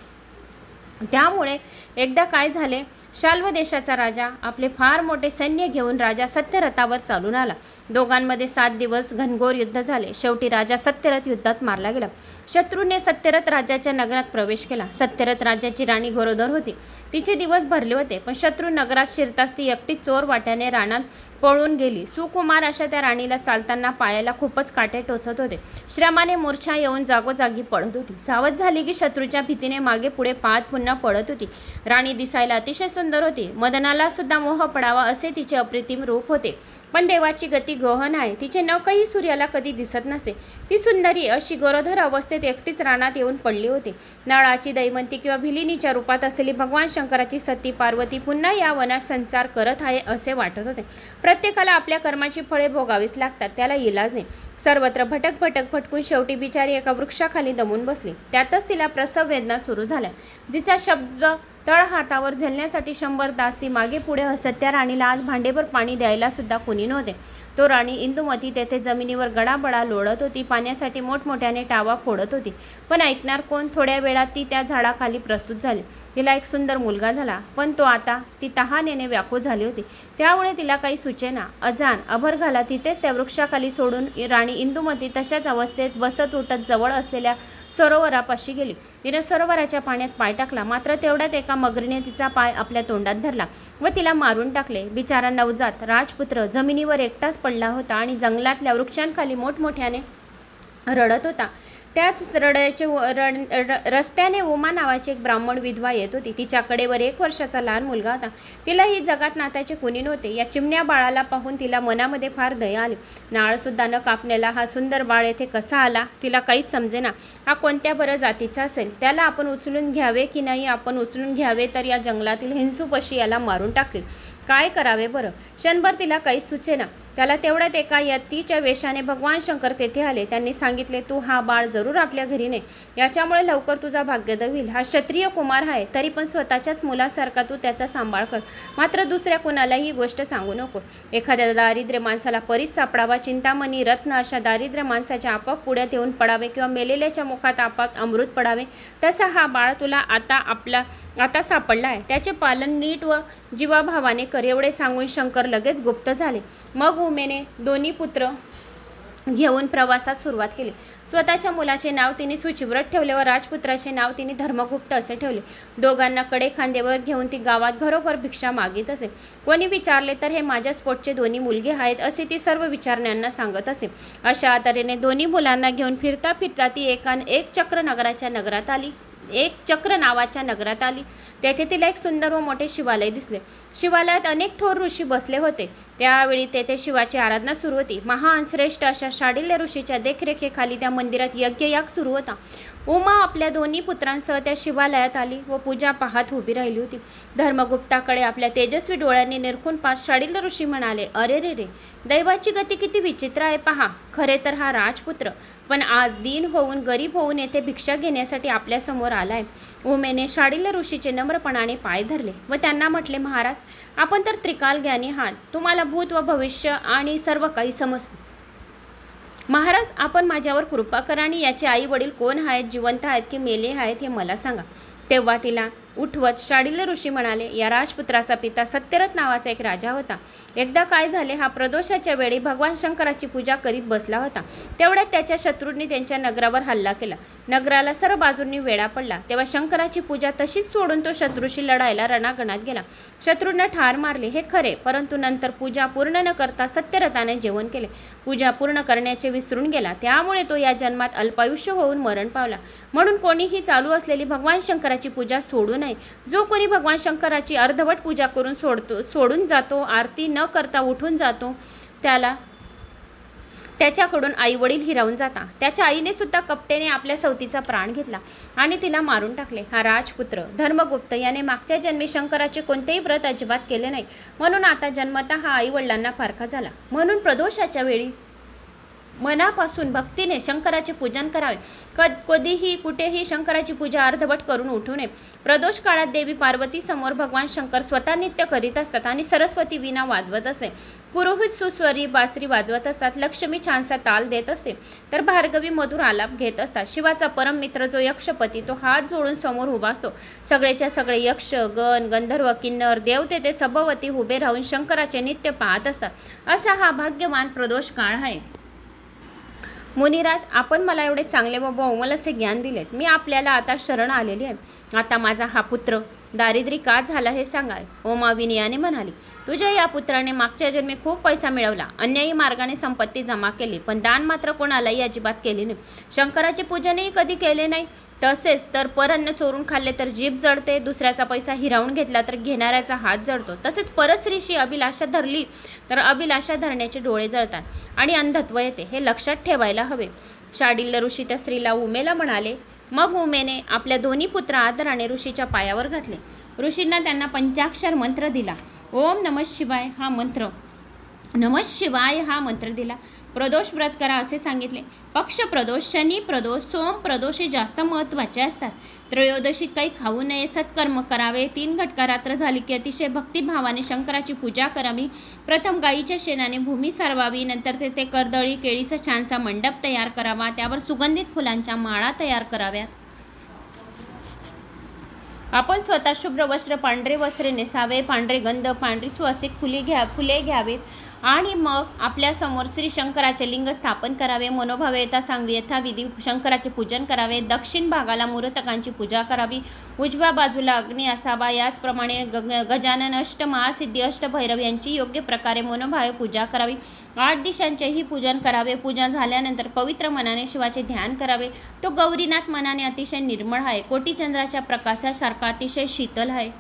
त्यामुळे एकदा काय झाले, शाल्व देशाचा राजा आपले फार मोठे सैन्य घेऊन राजा सत्यरथावर चालून आला. दोघांमध्ये 7 दिवस घनघोर युद्ध झाले. शेवटी राजा सत्यरथ युद्धात मारला गेला. शत्रूने सत्यरथ राजाच्या नगरात प्रवेश केला. सत्यरथ राजाची राणी गरोदर होती. तिचे दिवस भरले होते, पण शत्रू नगरात शिरताच ती एकटी चोर वाट्याने रानात पळून गेली. सुकुमार अशा त्या राणीला चालताना पायाला खूपच काटे टोचत होते. श्रमाने मूर्छा येऊन जागोजागी पडत होती. सावध झाली की शत्रूच्या भीतीने मागे पुढे पाहत पुन्हा पडत होती. राणी दिसायला अतिशय सुंदर होती. मदनाला सुद्धा मोह पडावा असे तिचे अप्रतिम रूप होते. पण देवाची गती गहन आहे. तिचे नखही सूर्याला कधी दिसत नसे. ती सुंदरी अशी गरोदर अवस्थेत एकटीच रानात येऊन पडली होती. नळाची दैवंती किंवा भिलिनीच्या रूपात असलेली भगवान शंकराची सती पार्वती पुन्हा या वनात संचार करत आहे असे वाटत होते. प्रत्येकाला आपल्या कर्माची फळे भोगावीच लागतात, त्याला इलाज नाही. सर्वत्र भटकून शेवटी बिचारी एका वृक्षाखाली दमून बसली. त्यातच तिला प्रसव वेदना सुरू झाल्या. जिचा शब्द तळहातावर झेलण्यासाठी 100 दासी मागे पुढे हसत त्या राणीला आज भांडेभर पाणी द्यायला सुद्धा कुणी नव्हते. तो राणी इंदुमती तेथे जमिनीवर गडाबडा लोळत होती. पाण्यासाठी मोठमोठ्याने टावा फोडत होती. पण ऐकणार कोण? थोड्या वेळात ती त्या झाडाखाली प्रस्तुत झाली. तिला एक सुंदर मुलगा झाला, पण तो आता ती तहानेने व्याकुळ झाली होती. त्यामुळे तिला काही सुचेना. अजान अभरघाला तिथेच त्या वृक्षाखाली सोडून राणी इंदुमती तशाच अवस्थेत बसत उठत जवळ असलेल्या सरोवरापाशी गेली. तिने सरोवराच्या पाण्यात पाय टाकला, मात्र तेवढ्यात एका मगरीने तिचा पाय आपल्या तोंडात धरला व तिला मारून टाकले. बिचारा नवजात राजपुत्र जमिनीवर एकटाच पडला होता आणि जंगलातल्या वृक्षांखाली मोठमोठ्याने रडत होता. त्याच रस्त्याने उमा नावाची एक ब्राह्मण विधवा येत होती. तिच्या कडेवर 1 वर्षाचा लहान मुलगा होता. तिला ही जगात नात्याचे कुणी नव्हते. या चिमण्या बाळाला पाहून तिला मनामध्ये फार दया आली. नाळसुद्धा न कापलेला हा सुंदर बाळ येथे कसा आला तिला काहीच समजेना. हा कोणत्या बरं जातीचा असेल? त्याला आपण उचलून घ्यावे की नाही? आपण उचलून घ्यावे तर या जंगलातील हिंसूपशी याला मारून टाकतील. काय करावे बरं? क्षणभर तिला काहीच सुचेना. त्याला तेवढ्यात एका यतीच्या वेशाने भगवान शंकर तेथे आले. त्यांनी सांगितले, तू हा बाळ जरूर आपल्या घरी ने, याच्यामुळे लवकर तुझा भाग्योदय होईल. हा क्षत्रिय कुमार आहे, तरी पण स्वतःच्याच मुलासारखा तू त्याचा सांभाळ कर. मात्र दुसऱ्या कुणालाही ही गोष्ट सांगू नको. एखाद्या दारिद्र्य माणसाला परीच सापडावा, चिंतामणी रत्न अशा दारिद्र्य माणसाच्या आपाप पुढ्यात येऊन पडावे किंवा मेलेल्याच्या मुखात आपाप अमृत पडावे, तसा हा बाळ तुला आता सापडला आहे. त्याचे पालन नीट व जीवाभावाने कर. एवढे सांगून शंकर लगेच गुप्त झाले. मग उमेने 2 पुत्र घेऊन प्रवासात सुरुवात केली. स्वतःच्या मुलाचे नाव तिने सुचिव्रत ठेवले व राजपुत्राचे नाव तिने धर्मगुप्त असे ठेवले. दोघांना कडे खांद्यावर घेऊन ती गावात घरोघर भिक्षा मागित असे. कोणी विचारले तर हे माझ्याच पोटचे 2 मुलगे आहेत असे ती सर्व विचारण्यांना सांगत असे. अशा तऱ्हेने 2 मुलांना घेऊन फिरता ती एक चक्र नावाच्या नगरात आली. तेथे तिला एक सुंदर व मोठे शिवालय दिसले. शिवालयात अनेक थोर ऋषी बसले होते. त्यावेळी तेथे शिवाची आराधना सुरू होती. महान श्रेष्ठ अशा शाडिल्य ऋषीच्या देखरेखीखाली त्या मंदिरात यज्ञयाग सुरू होता. उमा आपल्या 2 पुत्रांसह त्या शिवालयात आली व पूजा पाहत उभी राहिली होती. धर्मगुप्ताकडे आपल्या तेजस्वी डोळ्यांनी निरखून पाहत शाडिल्य ऋषी म्हणाले, अरे रे रे, दैवाची गती किती विचित्र आहे पहा. खरे तर हा राजपुत्र, पण आज दीन होऊन गरीब होऊन येथे भिक्षा घेण्यासाठी आपल्यासमोर आलाय. उमेने शाडिल्य ऋषीचे नम्रपणाने पाय धरले व त्यांना म्हटले, महाराज, आपण तर त्रिकाल ज्ञानी आहात. तुम्हाला भूत व भविष्य आणि सर्व काही समजते. महाराज, आपण माझ्यावर कृपा करा आणि याचे आई वडील कोण आहेत, जिवंत आहेत की मेले आहेत हे मला सांगा. तेव्हा तिला उठवत शाडिल्य ऋषी म्हणाले, या राजपुत्राचा पिता सत्यरथ नावाचा एक राजा होता. एकदा काय झाले, हा प्रदोषाच्या वेळी भगवान शंकराची पूजा करीत बसला होता. तेवढ्यात त्याच्या शत्रूंनी त्यांच्या नगरावर हल्ला केला. नगराला सर्व बाजूंनी वेढा पडला. तेव्हा शंकराची पूजा तशीच सोडून तो शत्रूशी लढायला रणांगणात गेला. शत्रूंना ठार मारले हे खरे, परंतु नंतर पूजा पूर्ण न करता सत्यरथाने जेवण केले. पूजा पूर्ण करण्याचे विसरून गेला. त्यामुळे तो या जन्मात अल्पायुष्य होऊन मरण पावला. म्हणून कोणीही चालू असलेली भगवान शंकराची पूजा सोडू नये. जो कोणी भगवान शंकराची अर्धवट पूजा करून सोडून जातो, आरती न करता उठून जातो, त्याच्याकडून आई वडील हिरावून जातात. त्याच्या आईने सुद्धा कपटेने आपल्या सवतीचा प्राण घेतला आणि तिला मारून टाकले. हा राजपुत्र धर्मगुप्त याने मागच्या जन्मी शंकराचे कोणतेही व्रत अजिबात केले नाही, म्हणून आता जन्मतः हा आई वडिलांना फारका झाला. म्हणून प्रदोषाच्या वेळी मनापासून भक्तीने शंकराचे पूजन करावे. कधीही कुठेही शंकराची पूजा अर्धवट करून उठू नये. प्रदोष काळात देवी पार्वती समोर भगवान शंकर स्वतः नृत्य करीत असतात आणि सरस्वती वीणा वाजवत असते. पुरोहित सुस्वरी बासरी वाजवत असतात. लक्ष्मी छानसा ताल देत असते, तर भार्गवी मधुर आलाप घेत असतात. शिवाचा परम मित्र जो यक्षपती तो हात जोडून समोर उभा असतो. सगळेच्या सगळे यक्ष, गण, गंधर्व, किन्नर, देवते ते सभोवती उभे राहून शंकराचे नित्य पाहत असतात. असा हा भाग्यवान प्रदोष काळ आहे. मुनिराज, आपण मला एवढे चांगले व बहुमल असे ज्ञान दिलेत. मी आपल्याला आता शरण आलेली आहे. आता माझा हा पुत्र दारिद्र्य का झाला हे सांगा. उमा विनयाने म्हणाली, तुझ्या या पुत्राने मागच्या जन्मी खूप पैसा मिळवला, अन्यायी मार्गाने संपत्ती जमा केली, पण दान मात्र कोणालाही अजिबात केले नाही. शंकराचे पूजनही कधी केले नाही. तसेच तर परअन्न चोरून खाल्ले तर जीभ जळते, दुसऱ्याचा पैसा हिरावून घेतला तर घेणाऱ्याचा हात जळतो. तसेच परस्त्रीशी अभिलाषा धरली तर अभिलाषा धरण्याचे डोळे जळतात आणि अंधत्व येते, हे लक्षात ठेवायला हवे. शाडिल्य ऋषी त्या स्त्रीला उमेला म्हणाले. मग उमेने आपल्या दोन्ही पुत्र आदराने ऋषीच्या पायावर घातले. ऋषींना त्यांना पंचाक्षर मंत्र दिला. ओम नमः शिवाय हा मंत्र दिला. प्रदोष व्रत करा असे सांगितले. पक्ष प्रदोष, शनी प्रदोष, सोम प्रदोष हे जास्त महत्त्वाचे असतात. त्रयोदशीत काही खाऊ नये, सत्कर्म करावे. 3 घटका रात्र झाली की अतिशय भक्तिभावाने शंकराची पूजा करावी. प्रथम गायीच्या शेणाने भूमी सारवावी, नंतर तेथे कर्दळी केळीचा छानसा मंडप तयार करावा, त्यावर सुगंधित फुलांच्या माळा तयार कराव्यात. आपण स्वतः शुभ्र वस्त्र, पांढरे वस्त्रे नेसावे, पांढरे गंध, पांढरी सुवासिक फुले घ्यावीत आणि मग आपल्या समोर श्री शंकराचे लिंग स्थापन करावे. मनोभावे यथासांग यथाविधी शंकराचे पूजन करावे. दक्षिण भागाला मूर्तकांची पूजा करावी. उजव्या बाजूला अग्नी असावा. याचप्रमाणे गजानन, अष्टमहासिद्धी, अष्टभैरव यांची योग्य प्रकारे मनोभावे पूजा करावी. 8 दिशांचेही पूजन करावे. पूजन झाल्यानंतर पवित्र मनाने शिवाचे ध्यान करावे. तो गौरीनाथ मनाने अतिशय निर्मळ आहे, कोटीचंद्राच्या प्रकाशासारखा अतिशय शीतल आहे.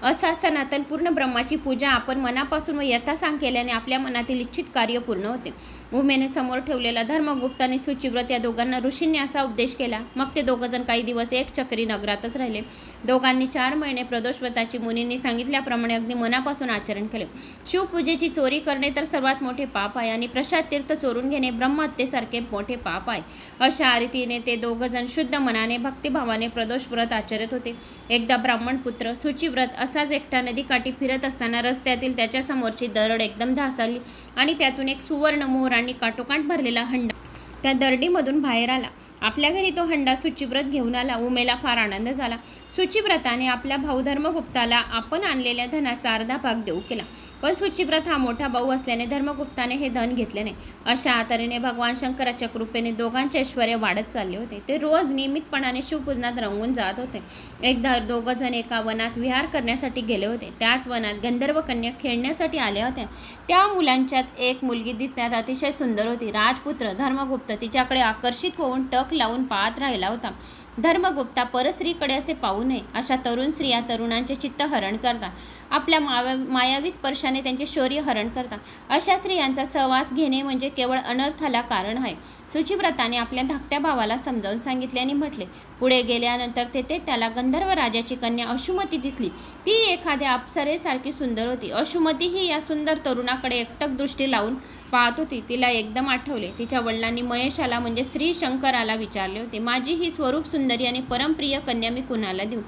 असा सनातन पूर्ण ब्रह्माची पूजा आपण मनापासून व यथासांग केल्याने आपल्या मनातील इच्छित कार्य पूर्ण होते. उमेने समोर ठेवलेला धर्मगुप्त आणि सुचिव्रत या दोघांना ऋषींनी असा उपदेश केला. मग ते दोघंजण काही दिवस एक चक्री नगरातच राहिले. दोघांनी 4 महिने प्रदोषव्रताची मुनींनी सांगितल्याप्रमाणे अगदी मनापासून आचरण केले. शिवपूजेची चोरी करणे तर सर्वात मोठे पाप आहे आणि प्रसाद तीर्थ चोरून घेणे ब्रह्महत्येसारखे मोठे पाप आहे. अशा रीतीने ते दोघंजण शुद्ध मनाने भक्तिभावाने प्रदोषव्रत आचरत होते. एकदा ब्राह्मण पुत्र सुचिव्रत असाच एकटा नदीकाठी फिरत असताना रस्त्यातील त्याच्या समोरची दरड एकदम ढासळली आणि त्यातून एक सुवर्ण मोहरांनी काठोकाठ भरलेला हंडा त्या दरडीमधून बाहेर आला. आपल्या घरी तो हंडा सुचिव्रत घेऊन आला. उमेला फार आनंद झाला. सुचिव्रताने आपल्या भाऊ धर्मगुप्ताला आपण आणलेल्या धनाचा अर्धा भाग देऊ केला, पण सुचिव्रत हा मोठा भाऊ असल्याने धर्मगुप्ताने हे धन घेतले नाही. अशा तऱ्हेने भगवान शंकराच्या कृपेने दोघांचे ऐश्वर्य वाढत चालले होते. ते रोज नियमितपणाने शिवपूजनात रंगून जात होते. एकदा दोघंजण एका वनात विहार करण्यासाठी गेले होते. त्याच वनात गंधर्व कन्या खेळण्यासाठी आल्या होत्या. त्या मुलांच्यात एक मुलगी दिसण्यात अतिशय सुंदर होती. राजपुत्र धर्मगुप्त तिच्याकडे आकर्षित होऊन टक लावून पाहत राहिला होता. धर्मगुप्ता परस्त्रीकडे असे पाहू नये. अशा तरुण स्त्रिया तरुणांचे चित्त हरण करतात. आपल्या मायावी स्पर्शाने त्यांचे शौर्य हरण करतात. अशा स्त्रियांचा सहवास घेणे म्हणजे केवळ अनर्थाला कारण आहे. सुचिव्रताने आपल्या धाकट्या भावाला समजावून सांगितले आणि म्हटले. पुढे गेल्यानंतर तेथे त्याला गंधर्व राजाची कन्या अशुमती दिसली. ती एखाद्या अप्सरेसारखी सुंदर होती. अशुमती ही या सुंदर तरुणाकडे एकटक दृष्टी लावून पाहत होती. तिला एकदम आठवले. तिच्या वडिलांनी महेशाला म्हणजे श्री शंकराला विचारले होते, माझी ही स्वरूप सुंदरी आणि परमप्रिय कन्या मी कुणाला देऊ?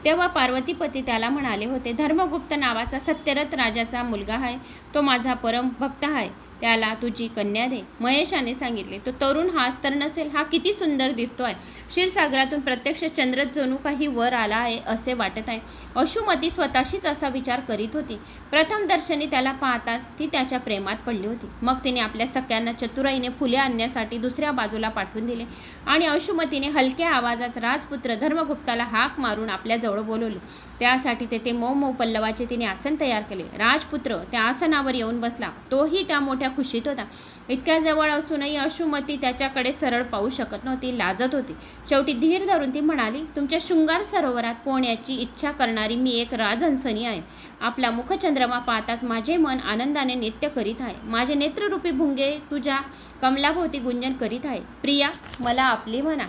तेव्हा पार्वतीपती त्याला म्हणाले होते, धर्मगुप्त नावाचा सत्यरथ राजाचा मुलगा आहे. तो माझा परम भक्त आहे. त्याला तुझी कन्या दे. महेशाने सांगितले. तो तरुण हाच तर नसेल? हा किती सुंदर दिसतोय. क्षीरसागरातून प्रत्यक्ष चंद्रच जणू काही वर आला आहे असे वाटत आहे. अशुमती स्वतःशीच असा विचार करीत होती. प्रथम दर्शनी त्याला पाहताच ती त्याच्या प्रेमात पडली होती. मग तिने आपल्या सख्यांना चतुराईने फुले आणण्यासाठी दुसऱ्या बाजूला पाठवून दिले आणि अशुमतीने हलक्या आवाजात राजपुत्र धर्मगुप्ताला हाक मारून आपल्याजवळ बोलवले. त्यासाठी तेथे मऊ मऊ पल्लवाचे तिने आसन तयार केले. राजपुत्र त्या आसनावर येऊन बसला. तोही त्या मोठ्या खुशीत होता. इतक्या जवळ असूनही अशुमती त्याच्याकडे सरळ पाहू शकत नव्हती, लाजत होती. शेवटी धीर धरून ती म्हणाली, तुमच्या शृंगार सरोवरात पोहण्याची इच्छा करणारी मी एक राजहंसनी आहे. आपला मुखचंद्रमा पाहताच माझे मन आनंदाने नृत्य करीत आहे. माझे नेत्ररूपी भुंगे तुझ्या कमलाभोवती गुंजन करीत आहे. प्रिया, मला आपली म्हणा.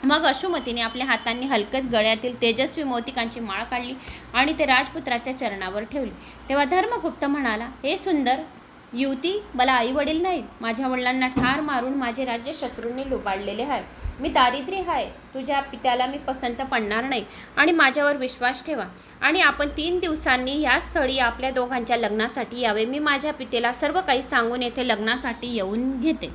मग अशुमतीने आपल्या हातांनी हलकच गळ्यातील तेजस्वी मोतिकांची माळ काढली आणि ते राजपुत्राच्या चरणावर ठेवली. तेव्हा धर्मगुप्त म्हणाला, हे सुंदर युवती, मला आई वडील नाहीत. माझ्या वडिलांना ठार मारून माझे राज्य शत्रूंनी लुबाडलेले आहे. मी दारिद्र्य आहे. तुझ्या पित्याला मी पसंत पडणार नाही आणि माझ्यावर विश्वास ठेवा आणि आपण 3 दिवसांनी या स्थळी आपल्या दोघांच्या लग्नासाठी यावे. मी माझ्या पितेला सर्व काही सांगून येथे लग्नासाठी येऊन घेते.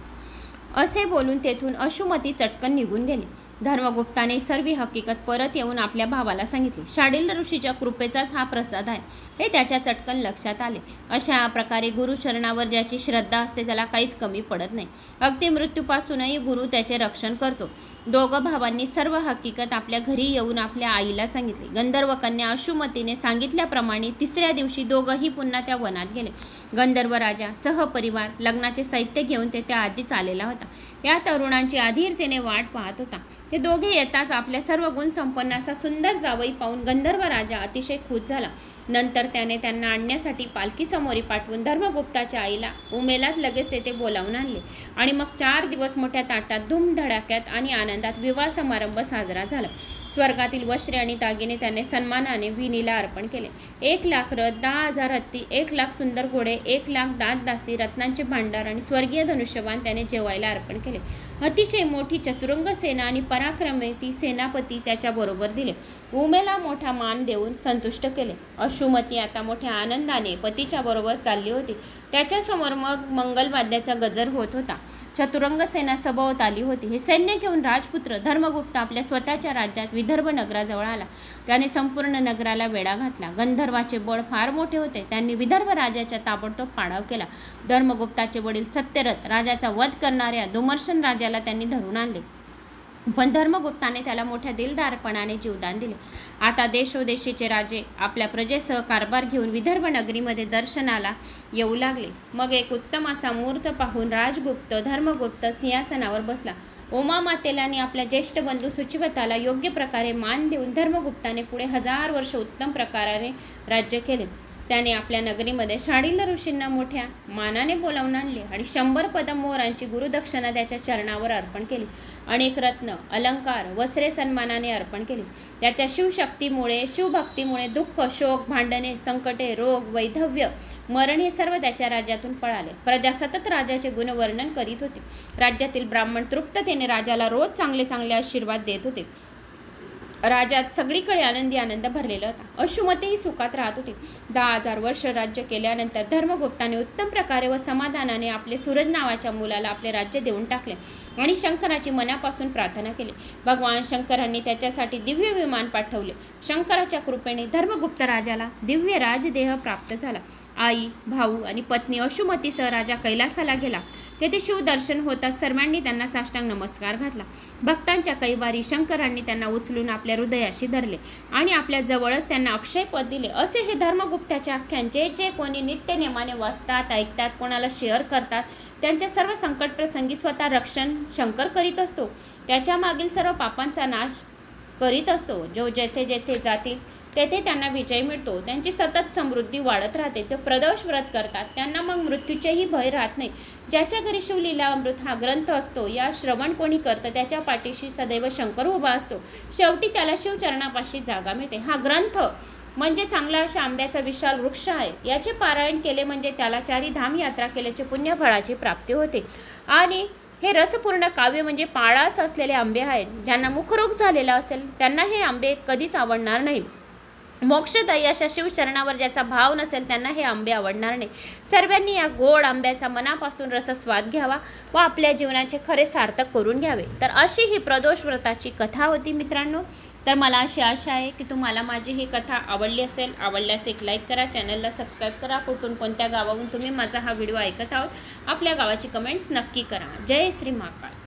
असे बोलून तेथून अशुमती चटकन निघून गेली. धर्मगुप्ताने सर्व हकीकत परत येऊन आपल्या भावाला सांगितली. शांडिल्य ऋषीच्या कृपेचाच हा प्रसाद आहे हे त्याच्या चटकन लक्षात आले. अशा प्रकारे गुरुचरणावर ज्याची श्रद्धा असते त्याला काहीच कमी पडत नाही. अगदी मृत्यूपासूनही गुरु त्याचे रक्षण करतो. दोघं भावांनी सर्व हकीकत आपल्या घरी येऊन आपल्या आईला सांगितली. गंधर्व कन्या अशुमतीने सांगितल्याप्रमाणे 3ऱ्या दिवशी दोघंही पुन्हा त्या वनात गेले. गंधर्व राजा सहपरिवार लग्नाचे साहित्य घेऊन ते त्या आधीच आलेला होता. या तरुणांची आधीरतेने वाट पाहत होता. ते दोघे येताच आपल्या सर्व गुण संपन्न असा सुंदर जावई पाहून गंधर्व राजा अतिशय खुश झाला. नंतर त्याने त्यांना आणण्यासाठी पालखी समोरी पाठवून धर्मगुप्ताच्या आईला उमेलात लगेच तेथे बोलावून आणले आणि मग 4 दिवस मोठ्या ताटात धूमधडाक्यात आणि आनंदात विवाह समारंभ साजरा झाला. स्वर्गातील वस्त्रे आणि दागिने त्याने सन्मानाने विणीला अर्पण केले. 1,00,000 रथ, 10,000 हत्ती, 1,00,000 सुंदर घोडे, 1,00,000 दास-दासी, रत्नांचे भांडार आणि स्वर्गीय धनुष्यबाण त्याने जेवायला अर्पण केले. अतिशय मोठी चतुरंग सेना आणि पराक्रमती सेनापती त्याच्याबरोबर दिले. उमेला मोठा मान देऊन संतुष्ट केले. अशुमती आता मोठ्या आनंदाने पतीच्या बरोबर चालली होती. त्याच्यासमोर मग मंगलवाद्याचा गजर होत होता. चतुरंग सेना सभोवत आली होती. हे सैन्य घेऊन राजपुत्र धर्मगुप्त आपल्या स्वतःच्या राज्यात विदर्भ नगराजवळ आला. त्याने संपूर्ण नगराला वेढा घातला. गंधर्वाचे बळ फार मोठे होते. त्यांनी विदर्भ राजाचा ताबडतोब पाडाव केला. धर्मगुप्ताचे वडील सत्यरथ राजाचा वध करणाऱ्या दुमर्शन राजाला त्यांनी धरून आणले, पण धर्मगुप्ताने त्याला मोठ्या दिलदारपणाने जीवदान दिले. आता देशोदेशीचे राजे आपल्या प्रजेसह कारभार घेऊन विदर्भ नगरीमध्ये दर्शनाला येऊ लागले. मग एक उत्तम असा मुहूर्त पाहून राजगुप्त धर्मगुप्त सिंहासनावर बसला. उमा मातेला आणि आपल्या ज्येष्ठ बंधू सुचिवताला योग्य प्रकारे मान देऊन धर्मगुप्ताने पुढे 1000 वर्ष उत्तम प्रकारे राज्य केले. त्याने आपल्या नगरीमध्ये शांडिल्य ऋषींना मोठ्या मानाने बोलावून आणले आणि 100 पदम मोहरांची गुरुदक्षिणा त्याच्या चरणावर अर्पण केली. अनेक रत्न, अलंकार, वस्त्रे सन्मानाने अर्पण केली. त्याच्या शिवशक्तीमुळे, शिवभक्तीमुळे दुःख, शोक, भांडणे, संकटे, रोग, वैधव्य, मरण हे सर्व त्याच्या राज्यातून पळाले. प्रजा सतत राजाचे गुणवर्णन करीत होती. राज्यातील ब्राह्मण तृप्ततेने राजाला रोज चांगले चांगले आशीर्वाद देत होते. राज्यात सगळीकडे आनंदी आनंद भरलेला होता. अशुमतीही सुखात राहत होती. 10,000 वर्ष राज्य केल्यानंतर धर्मगुप्ताने उत्तम प्रकारे व समाधानाने आपले सूरज नावाच्या मुलाला आपले राज्य देऊन टाकले आणि शंकराची मनापासून प्रार्थना केली. भगवान शंकरांनी त्याच्यासाठी दिव्य विमान पाठवले. शंकराच्या कृपेने धर्मगुप्त राजाला दिव्य राजदेह प्राप्त झाला. आई, भाऊ आणि पत्नी अशुमतीसह राजा कैलासाला गेला. तेथे शिवदर्शन होताच सर्वांनी त्यांना साष्टांग नमस्कार घातला. भक्तांच्या कैवारी शंकरांनी त्यांना उचलून आपल्या हृदयाशी धरले आणि आपल्या जवळच त्यांना अक्षय पद दिले. असे हे धर्मगुप्ताच्या आख्यान जे जे कोणी नित्यनेमाने वाचतात, ऐकतात, कोणाला शेअर करतात, त्यांच्या सर्व संकट प्रसंगी स्वतः रक्षण शंकर करीत असतो. त्याच्या मागील सर्व पापांचा नाश करीत असतो. जो जेथे जेथे जातील तेथे त्यांना विजय मिळतो. त्यांची सतत समृद्धी वाढत राहते. जो प्रदोष व्रत करतात त्यांना मग मृत्यूचेही भय राहत नाही. ज्याच्या घरी शिवलीला अमृत हा ग्रंथ असतो, या श्रवण कोणी करतं त्याच्या पाठीशी सदैव शंकर उभा असतो. शेवटी त्याला शिवचरणापाशी जागा मिळते. हा ग्रंथ म्हणजे चांगला अशा आंब्याचा विशाल वृक्ष आहे. याचे पारायण केले म्हणजे त्याला 4 धाम यात्रा केल्याचे पुण्यफळाची प्राप्ती होते. आणि हे रसपूर्ण काव्य म्हणजे पाळास असलेले आंबे आहेत. ज्यांना मुखरोग झालेला असेल त्यांना हे आंबे कधीच आवडणार नाही. मोक्षदायी अशा शिवचरणावर ज्याचा भाव नसेल त्यांना हे आंबे आवडणार नाही. सर्वांनी या गोड आंब्याचा मनापासून रसस्वाद घ्यावा व आपल्या जीवनाचे खरे सार्थक करून घ्यावे. तर अशी ही प्रदोष व्रताची कथा होती मित्रांनो. तर मला अशी आशा आहे की तुम्हाला माझी ही कथा आवडली असेल. आवडल्यास एक लाईक करा, चॅनलला सबस्क्राईब करा. कुठून कोणत्या गावाहून तुम्ही माझा हा व्हिडिओ ऐकत आहोत आपल्या गावाची कमेंट्स नक्की करा. जय श्री महाकाल.